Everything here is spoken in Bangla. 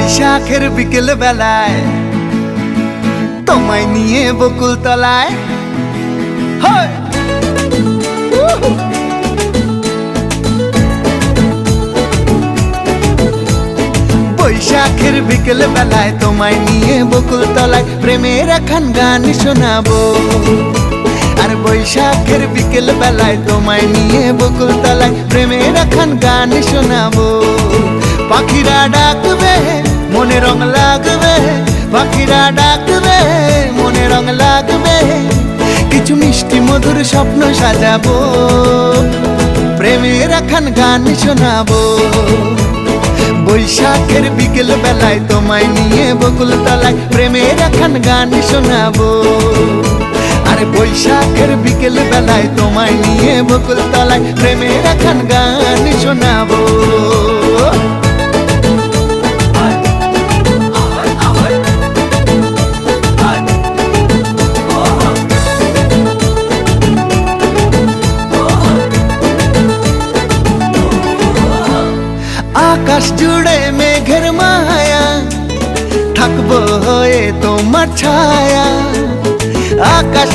বৈশাখের বিকেল বেলায় তোমায় নিয়ে বকুল তলায় বৈশাখের বিকেল বেলায় তোমায় নিয়ে বকুল তলায় প্রেমের একখান গান শোনাবো। আর বৈশাখের বিকেল বেলায় তোমায় নিয়ে বকুল তলায় প্রেমের একখান গান শোনাবো। পাখিরা ডাকবে মনে রং লাগবে, পাখিরা ডাকবে মনে রং লাগবে, কিছু মিষ্টি মধুর স্বপ্ন সাজাবো, প্রেমের একখান গান শোনাবো। বৈশাখের বিকেল বেলায় তোমায় নিয়ে বকুল তলায় প্রেমের একখান গান শোনাবো। আরে বৈশাখের বিকেল বেলায় তোমায় নিয়ে বকুল তলায় প্রেমের একখান গান শোনাবো। আকাশ জুড়ে মেঘের মায়া, থাকবো হয়ে তোমার ছায়া। আকাশ